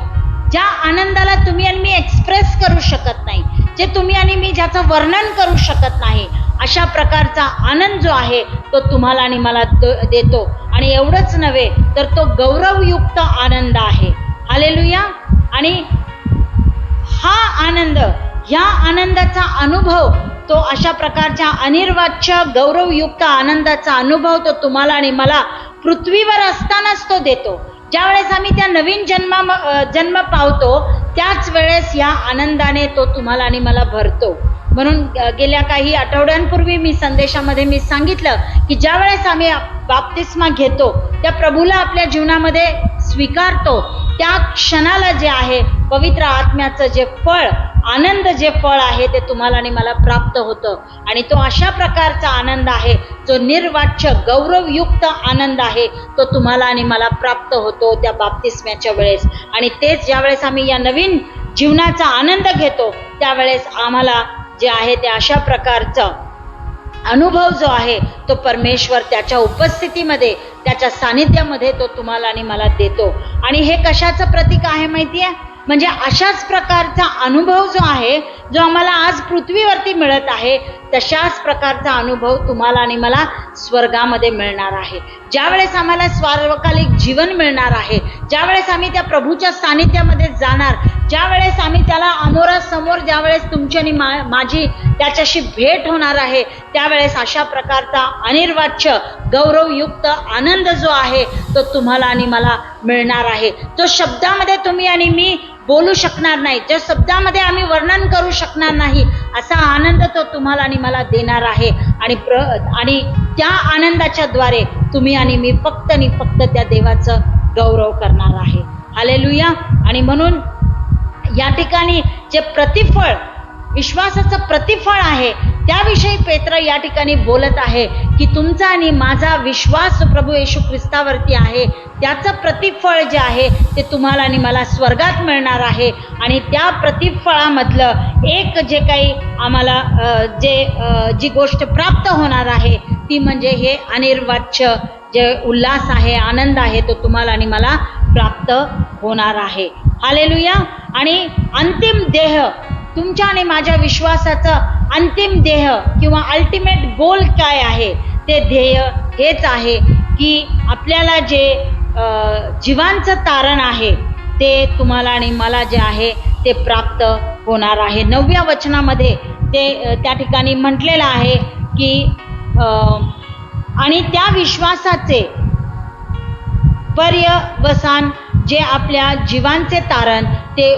ज्या आनंदाला तुम्ही आणि मी एक्सप्रेस करू शकत नाही, जे तुम्ही आणि मी ज्याचं वर्णन करू शकत नाही, अशा प्रकारचा आनंद जो आहे तो तुम्हाला आणि मला देतो. आणि एवढंच नव्हे तर तो गौरवयुक्त आनंद आहे. हालेलुया. आणि हा आनंद, ह्या आनंदाचा अनुभव, तो अशा प्रकारच्या अनिर्वाच्य गौरवयुक्त आनंदाचा अनुभव तो तुम्हाला आणि मला पृथ्वीवर असतानाच तो देतो. ज्यावेळेस आम्ही त्या नवीन जन्म पावतो त्याच वेळेस या आनंदाने तो तुम्हाला आणि मला भरतो. म्हणून गेल्या काही आठवड्यांपूर्वी मी संदेशामध्ये मी सांगितलं की ज्या वेळेस आम्ही बाप्तिस्मा घेतो, त्या प्रभूला आपल्या जीवनामध्ये स्वीकारतो, त्या क्षणाला जे आहे पवित्र आत्म्याचं जे फळ, आनंद जे फळ आहे ते तुम्हाला आणि मला प्राप्त होतं. आणि तो अशा प्रकारचा आनंद आहे जो निर्वाच्य गौरवयुक्त आनंद आहे, तो तुम्हाला आणि मला प्राप्त होतो त्या बाप्तिस्म्याच्या वेळेस. आणि तेच ज्यावेळेस आम्ही या नवीन जीवनाचा आनंद घेतो त्यावेळेस आम्हाला जे आहे ते अशा प्रकारचा अनुभव जो आहे तो परमेश्वर त्याच्या उपस्थितीमध्ये, त्याच्या सानिध्यामध्ये तो तुम्हाला आणि मला देतो. आणि हे कशाचं प्रतीक आहे माहिती आहे? म्हणजे अशाच प्रकारचा अनुभव जो आहे, जो आम्हाला आज पृथ्वीवरती मिळत आहे, तशाच प्रकारचा अनुभव तुम्हाला आणि मला स्वर्गामध्ये मिळणार आहे. ज्यावेळेस आम्हाला सार्वकालिक जीवन मिळणार आहे, ज्यावेळेस आम्ही त्या प्रभूच्या सानिध्यामध्ये जाणार, ज्यावेळेस आम्ही त्याला अमोरासमोर, ज्यावेळेस तुमची आणि माझी त्याच्याशी भेट होणार आहे, त्यावेळेस अशा प्रकारचा अनिर्वाच्य गौरवयुक्त आनंद जो आहे तो तुम्हाला आणि मला मिळणार आहे. जो शब्दामध्ये तुम्ही आणि मी बोलू शकणार नाही, ज्या शब्दामध्ये आम्ही वर्णन करू शकणार नाही, असा आनंद तो तुम्हाला आणि मला देणार आहे. आणि त्या आनंदाच्या द्वारे तुम्ही आणि मी फक्त आणि फक्त त्या देवाचं गौरव करणार आहे. हालेलुया. आणि म्हणून या ठिकाणी जे प्रतिफळ, विश्वासाचं प्रतिफळ आहे, त्याविषयी पेत्र या ठिकाणी बोलत आहे की तुमचा आणि माझा विश्वास प्रभू येशू ख्रिस्तावरती आहे, त्याचं प्रतिफळ जे आहे ते तुम्हाला आणि मला स्वर्गात मिळणार आहे. आणि त्या प्रतिफळामधलं एक जे काही आम्हाला जी गोष्ट प्राप्त होणार आहे ती म्हणजे हे अनिर्वाच्य जे उल्हास आहे, आनंद आहे, तो तुम्हाला आणि मला प्राप्त होणार आहे. हालेलुया. आणि अंतिम देह, तुमच्या आणि माझ्या विश्वासाचं अंतिम देह किंवा अल्टिमेट गोल काय आहे? ते ध्येय हेच आहे की आपल्याला जे जीवांचं तारण आहे ते तुम्हाला आणि मला जे आहे ते प्राप्त होणार आहे. 9व्या वचनामध्ये ते त्या ठिकाणी म्हटलेलं आहे की आणि त्या विश्वासाचे पर्यवसान जे आपल्या जीवांचे तारण ते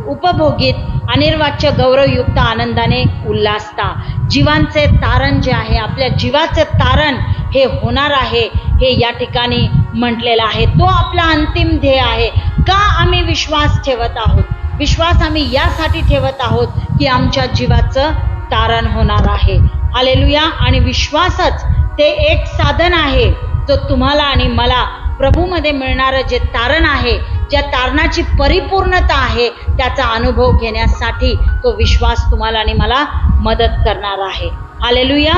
उपभोगीत अनिर्वाच्य गौरवयुक्त आनंदाने उल्हासता. जीवांचे तारण जे आहे, आपल्या जीवाचे तारण हे होणार आहे, हे या ठिकाणी म्हटलेलं आहे. तो आपला अंतिम ध्येय आहे. का आम्ही विश्वास ठेवत आहोत? विश्वास आम्ही यासाठी ठेवत आहोत की आमच्या जीवाचं तारण होणार आहे. हालेलुया. आणि विश्वासच ते एक साधन आहे जो तुम्हाला आणि मला प्रभूमध्ये मिळणारं जे तारण आहे, ज्या तारणाची परिपूर्णता आहे, त्याचा अनुभव घेण्यासाठी तो विश्वास तुम्हाला आणि मला मदत करणार आहे. हालेलुया.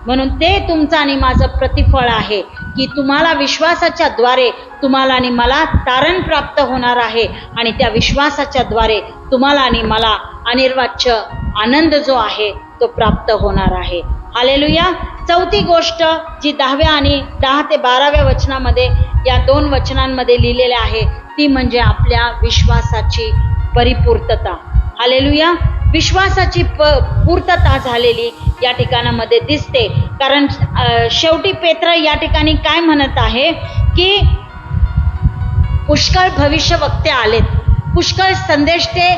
म्हणून ते तुमचं आणि माझं प्रतिफळ आहे की तुम्हाला विश्वासाच्या द्वारे तुम्हाला आणि मला तारण प्राप्त होणार आहे. आणि त्या विश्वासाच्या द्वारे तुम्हाला आणि मला अनिर्वाच्य आनंद जो आहे तो प्राप्त होणार आहे. हालेलुया. चौथी गोष्ट जी 10व्या आणि 10 ते 12व्या वचनामध्ये, या 2 वचनांमध्ये लिहिलेले आहे, ती म्हणजे आपल्या विश्वासाची परिपूर्तता. हालेलुया. विश्वासाची पूर्तता झालेली या ठिकाणामध्ये दिसते. कारण शेवटी पेत्र या ठिकाणी काय म्हणत आहे की पुष्कळ भविष्यवक्ते आलेत, पुष्कळ संदेश ते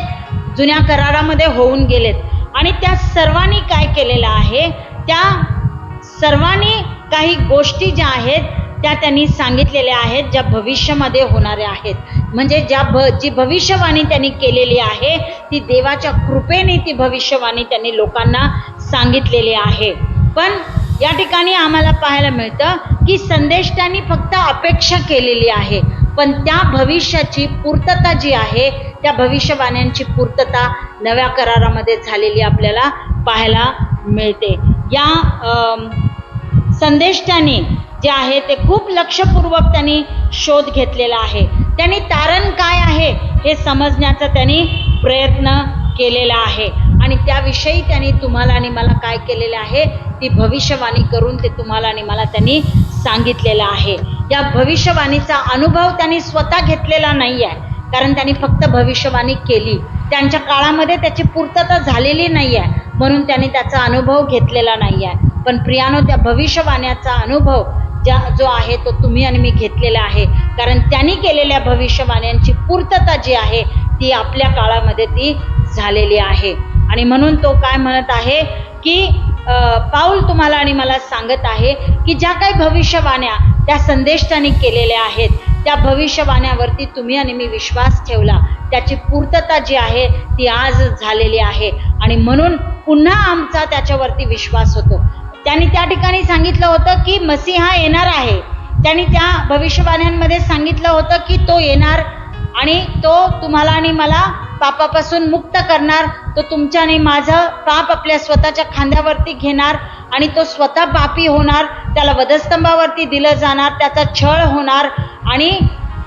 जुन्या करारामध्ये होऊन गेलेत. आणि त्या सर्वांनी काय केलेलं आहे? त्या सर्वांनी काही गोष्टी ज्या आहेत त्या त्यांनी सांगितलेल्या आहेत, ज्या भविष्यामध्ये होणाऱ्या आहेत. म्हणजे जी भविष्यवाणी त्यांनी केलेली आहे ती देवाच्या कृपेने ती भविष्यवाणी त्यांनी लोकांना सांगितलेली आहे. पण या ठिकाणी आम्हाला पाहायला मिळतं की संदेष्टांनी फक्त अपेक्षा केलेली आहे, पण त्या भविष्याची पूर्तता जी आहे, त्या भविष्यवाण्यांची पूर्तता नव्या करारामध्ये झालेली आपल्याला पाहायला मिळते. या संदेष्टांनी जे आहे ते खूप लक्षपूर्वक त्यांनी शोध घेतलेला आहे. त्यांनी तारण काय आहे हे समजण्याचा त्यांनी प्रयत्न केलेला आहे. आणि त्याविषयी त्यांनी तुम्हाला आणि मला काय केलेले आहे, ती भविष्यवाणी करून ते तुम्हाला आणि मला त्यांनी सांगितलेलं आहे. या भविष्यवाणीचा अनुभव त्यांनी स्वतः घेतलेला नाही आहे, कारण त्यांनी फक्त भविष्यवाणी केली. त्यांच्या काळामध्ये त्याची पूर्तता झालेली नाही आहे, म्हणून त्यांनी त्याचा अनुभव घेतलेला नाही आहे. पण प्रियानो, त्या भविष्यवाण्याचा अनुभव जो आहे तो तुम्ही आणि मी घेतलेला आहे, कारण त्यांनी केलेल्या भविष्यवाण्यांची पूर्तता जी आहे ती आपल्या काळामध्ये ती झालेली आहे. आणि म्हणून तो काय म्हणत आहे की पाऊल तुम्हाला आणि मला सांगत आहे की ज्या काही भविष्यवाण्या त्या संदेष्टाने केलेल्या आहेत, त्या भविष्यवाण्यावरती तुम्ही आणि मी विश्वास ठेवला, त्याची पूर्तता जी आहे ती आज झालेली आहे. आणि म्हणून पुन्हा आमचा त्याच्यावरती विश्वास होतो. त्यांनी त्या ठिकाणी सांगितलं होतं की मसीहा येणार आहे. त्यांनी त्या भविष्यवाण्यांमध्ये सांगितलं होतं की तो येणार आणि तो तुम्हाला आणि मला पापापासून मुक्त करणार. तो तुमच्या आणि माझं पाप आपल्या स्वतःच्या खांद्यावरती घेणार आणि तो स्वतः पापी होणार, त्याला वधस्तंभावरती दिलं जाणार, त्याचा छळ होणार आणि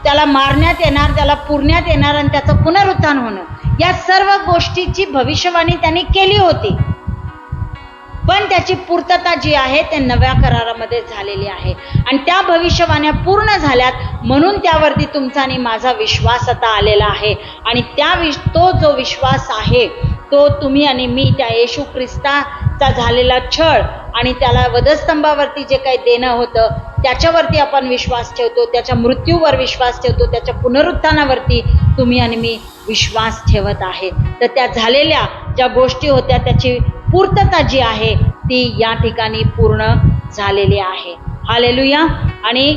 त्याला मारण्यात येणार, त्याला पुरण्यात येणार आणि त्याचं पुनरुत्थान होणं. या सर्व गोष्टीची भविष्यवाणी त्यांनी केली होती, पण त्याची पूर्तता जी आहे ते नव्या करारामध्ये झालेली आहे. आणि त्या भविष्यवाण्या पूर्ण झाल्यात, म्हणून त्यावरती तुमचा आणि माझा विश्वास आता आलेला आहे. आणि तो जो विश्वास आहे तो तुम्ही आणि मी त्या येशू ख्रिस्ताचा झालेला छळ आणि त्याला वधस्तंभावरती जे काही देणं होतं त्याच्यावरती आपण विश्वास ठेवतो, त्याच्या मृत्यूवर विश्वास ठेवतो, त्याच्या पुनरुत्थानावरती तुम्ही आणि मी विश्वास ठेवत आहे. तर त्या झालेल्या ज्या गोष्टी होत्या त्याची पूर्तता जी आहे ती या ठिकाणी पूर्ण झालेली आहे. हालेलुया. आणि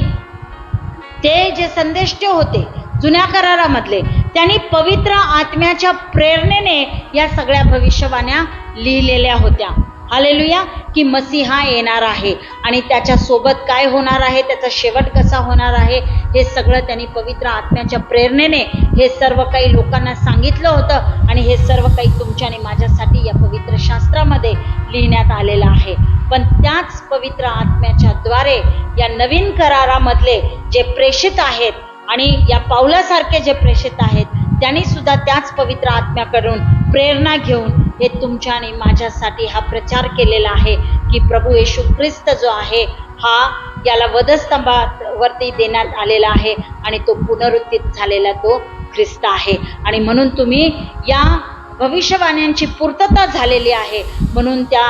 ते जे संदेष्टे होते जुन्या करारामधले, त्यांनी पवित्र आत्म्याच्या प्रेरणेने या सगळ्या भविष्यवाण्या लिहिलेल्या होत्या. हालेलुया. की मसीहा येणार आहे आणि त्याच्या सोबत काय होणार आहे, त्याचा शेवट कसा होणार आहे, हे सगळं त्यांनी पवित्र आत्म्याच्या प्रेरणेने हे सर्व काही लोकांना सांगितलं होतं. आणि हे सर्व काही तुमच्या आणि माझ्यासाठी या पवित्र शास्त्रामध्ये लिहिण्यात आलेलं आहे. पण त्याच पवित्र आत्म्याच्या द्वारे या नवीन करारामधले जे प्रेषित आहेत आणि या पाऊलासारखे जे प्रेषित आहेत त्यांनी सुद्धा त्याच पवित्र आत्म्याकडून प्रेरणा घेऊन हे तुमच्या आणि माझ्यासाठी हा प्रचार केलेला आहे की प्रभू येशू ख्रिस्त जो आहे हा याला वधस्तंभावरती देण्यात आलेला आहे आणि तो पुनरुत्थित झालेला तो ख्रिस्त आहे. आणि म्हणून तुम्ही या भविष्यवाण्यांची पूर्तता झालेली आहे, म्हणून त्या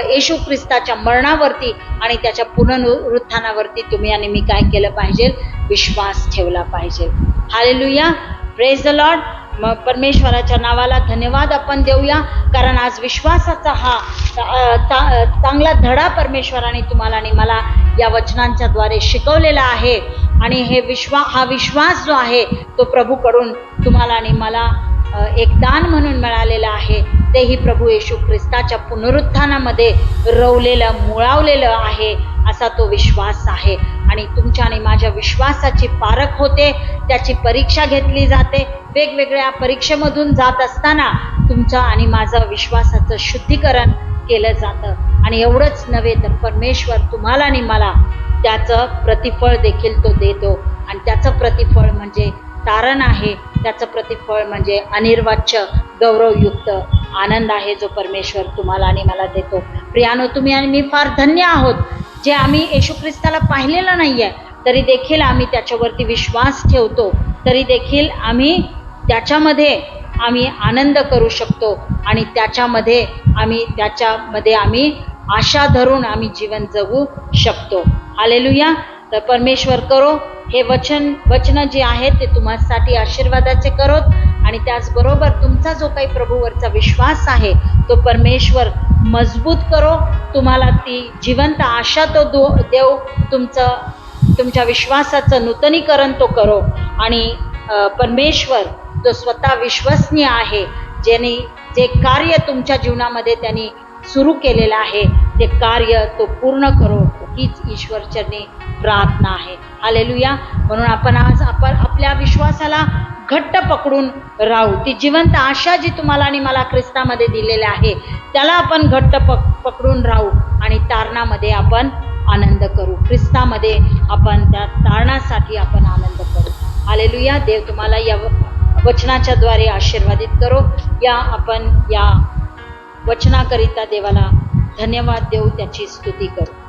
येशू ख्रिस्ताच्या मरणावरती आणि त्याच्या पुनरुत्थानावरती तुम्ही आणि मी काय केलं पाहिजे, विश्वास ठेवला पाहिजे. हालेलुया. Praise the Lord. मग परमेश्वराच्या नावाला धन्यवाद आपण देऊया, कारण आज विश्वासाचा हा चांगला धडा परमेश्वराने तुम्हाला आणि मला या वचनांच्या द्वारे शिकवलेला आहे. आणि हा विश्वास जो आहे तो प्रभूकडून तुम्हाला आणि मला एक दान म्हणून मिळालेलं आहे. तेही प्रभू येशू ख्रिस्ताच्या पुनरुत्थानामध्ये रवलेलं मुळावलेलं आहे असा तो विश्वास आहे. आणि तुमच्या आणि माझ्या विश्वासाची पारख होते, त्याची परीक्षा घेतली जाते. वेगवेगळ्या परीक्षेमधून जात असताना तुमचं आणि माझं विश्वासाचं शुद्धीकरण केलं जातं. आणि एवढंच नव्हे तर परमेश्वर तुम्हाला आणि मला त्याचं प्रतिफळ देखील तो देतो. आणि त्याचं प्रतिफळ म्हणजे तारण आहे, त्याचं प्रतिफळ म्हणजे अनिर्वाच्य गौरवयुक्त आनंद आहे जो परमेश्वर तुम्हाला आणि मला देतो. प्रियानो, तुम्ही आणि मी फार धन्य आहोत जे आम्ही येशू ख्रिस्ताला पाहिलेलं नाही आहे, तरी देखील आम्ही त्याच्यावरती विश्वास ठेवतो, तरी देखील आम्ही त्याच्यामध्ये आनंद करू शकतो आणि त्याच्यामध्ये आम्ही आशा धरून आम्ही जीवन जगू शकतो. हालेलुया. तर परमेश्वर करो हे वचन जे आहेत ते तुम्हासाठी आशीर्वादाचे करोत. आणि त्याचबरोबर तुमचा जो काही प्रभूवरचा विश्वास आहे तो परमेश्वर मजबूत करो, तुम्हाला ती जिवंत आशा तो देव, तुमच्या विश्वासाचं नूतनीकरण तो करो. आणि परमेश्वर जो स्वतः विश्वसनीय आहे, जे कार्य तुमच्या जीवनामध्ये त्यांनी सुरू केलेलं आहे ते कार्य तो पूर्ण करो, हीच ईश्वरचरणी प्रार्थना आहे. हालेलुया. म्हणून आपण आज आपल्या विश्वासाला घट्ट पकडून राहू. ती जिवंत आशा जी तुम्हाला आणि मला ख्रिस्तामध्ये दिलेली आहे त्याला आपण घट्ट पकडून राहू आणि तारणामध्ये आपण आनंद करू. ख्रिस्तामध्ये आपण त्या तारणासाठी आपण आनंद करू. हालेलुया. देव तुम्हाला या वचनाच्या द्वारे आशीर्वादित करो. आपण या वचनाकरिता देवाला धन्यवाद देऊ, त्याची स्तुती करू.